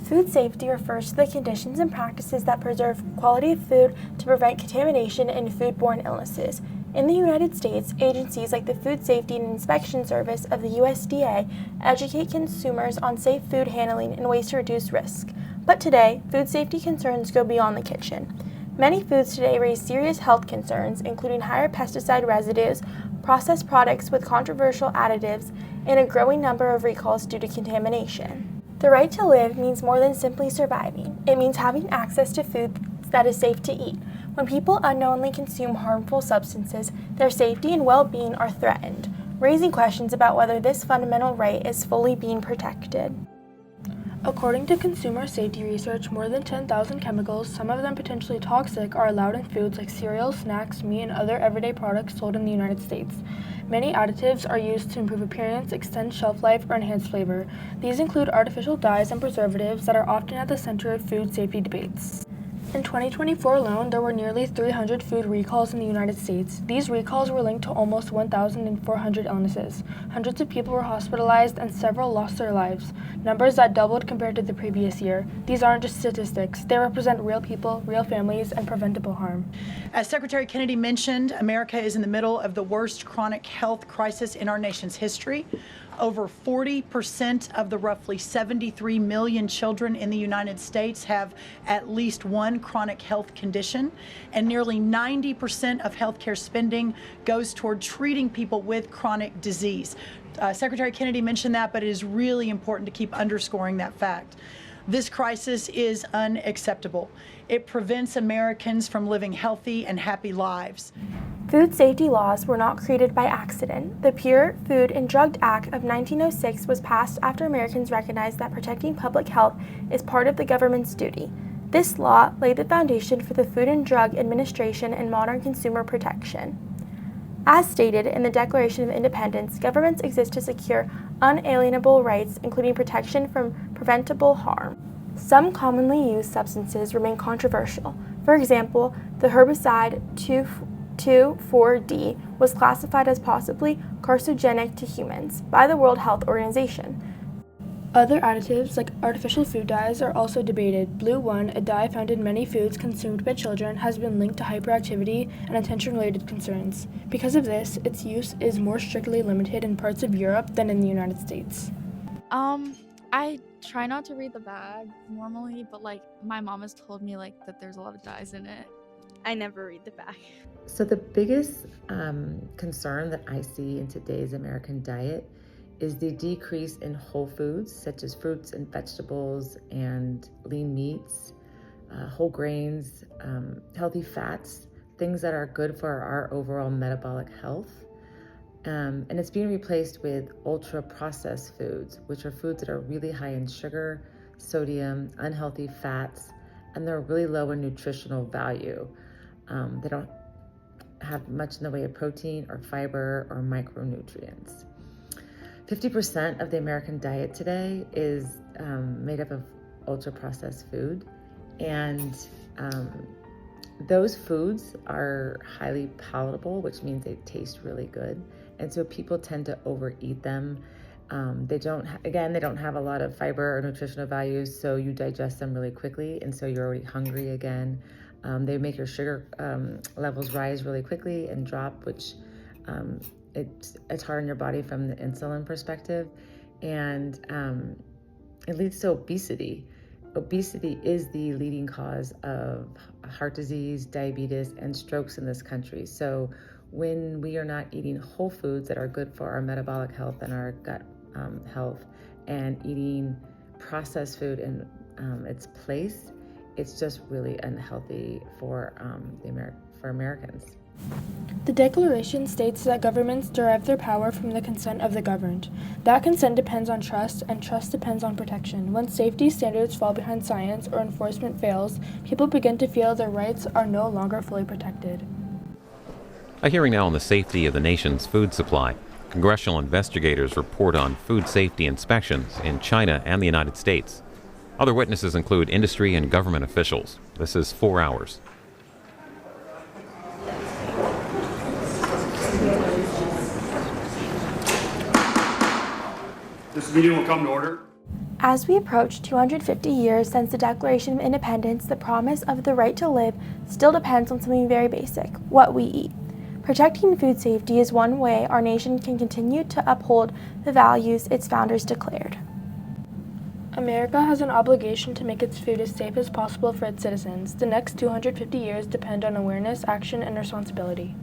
Food safety refers to the conditions and practices that preserve quality of food to prevent contamination and foodborne illnesses. In the United States, agencies like the Food Safety and Inspection Service of the USDA educate consumers on safe food handling and ways to reduce risk. But today, food safety concerns go beyond the kitchen. Many foods today raise serious health concerns, including higher pesticide residues, processed products with controversial additives, and a growing number of recalls due to contamination. The right to live means more than simply surviving. It means having access to food that is safe to eat. When people unknowingly consume harmful substances, their safety and well-being are threatened, raising questions about whether this fundamental right is fully being protected. According to consumer safety research, more than 10,000 chemicals, some of them potentially toxic, are allowed in foods like cereals, snacks, meat, and other everyday products sold in the United States. Many additives are used to improve appearance, extend shelf life, or enhance flavor. These include artificial dyes and preservatives that are often at the center of food safety debates. In 2024 alone, there were nearly 300 food recalls in the United States. These recalls were linked to almost 1,400 illnesses. Hundreds of people were hospitalized and several lost their lives, numbers that doubled compared to the previous year. These aren't just statistics. They represent real people, real families, and preventable harm. As Secretary Kennedy mentioned, America is in the middle of the worst chronic health crisis in our nation's history. Over 40% of the roughly 73 million children in the United States have at least one chronic health condition, and nearly 90% of healthcare spending goes toward treating people with chronic disease. Secretary Kennedy mentioned that, but it is really important to keep underscoring that fact. This crisis is unacceptable. It prevents Americans from living healthy and happy lives. Food safety laws were not created by accident. The Pure Food and Drug Act of 1906 was passed after Americans recognized that protecting public health is part of the government's duty. This law laid the foundation for the Food and Drug Administration and modern consumer protection. As stated in the Declaration of Independence, governments exist to secure unalienable rights, including protection from preventable harm. Some commonly used substances remain controversial. For example, the herbicide 2,4-D was classified as possibly carcinogenic to humans by the World Health Organization. Other additives, like artificial food dyes, are also debated. Blue 1, a dye found in many foods consumed by children, has been linked to hyperactivity and attention-related concerns. Because of this, its use is more strictly limited in parts of Europe than in the United States. I try not to read the bag normally, but my mom has told me that there's a lot of dyes in it. I never read the back. So the biggest concern that I see in today's American diet is the decrease in whole foods, such as fruits and vegetables and lean meats, whole grains, healthy fats, things that are good for our overall metabolic health. And it's being replaced with ultra-processed foods, which are foods that are really high in sugar, sodium, unhealthy fats, and they're really low in nutritional value. They don't have much in the way of protein or fiber or micronutrients. 50% of the American diet today is made up of ultra-processed food, and those foods are highly palatable, which means they taste really good, and so people tend to overeat them. They don't have a lot of fiber or nutritional values, so you digest them really quickly, and so you're already hungry again. They make your sugar levels rise really quickly and drop, which it's hard on your body from the insulin perspective, and it leads to obesity. Obesity is the leading cause of heart disease, diabetes, and strokes in this country. So when we are not eating whole foods that are good for our metabolic health and our gut health, and eating processed food in its place, it's just really unhealthy for Americans. The Declaration states that governments derive their power from the consent of the governed. That consent depends on trust, and trust depends on protection. When safety standards fall behind science or enforcement fails, people begin to feel their rights are no longer fully protected. A hearing now on the safety of the nation's food supply. Congressional investigators report on food safety inspections in China and the United States. Other witnesses include industry and government officials. This is 4 Hours. This meeting will come to order. As we approach 250 years since the Declaration of Independence, the promise of the right to live still depends on something very basic: what we eat. Protecting food safety is one way our nation can continue to uphold the values its founders declared. America has an obligation to make its food as safe as possible for its citizens. The next 250 years depend on awareness, action, and responsibility.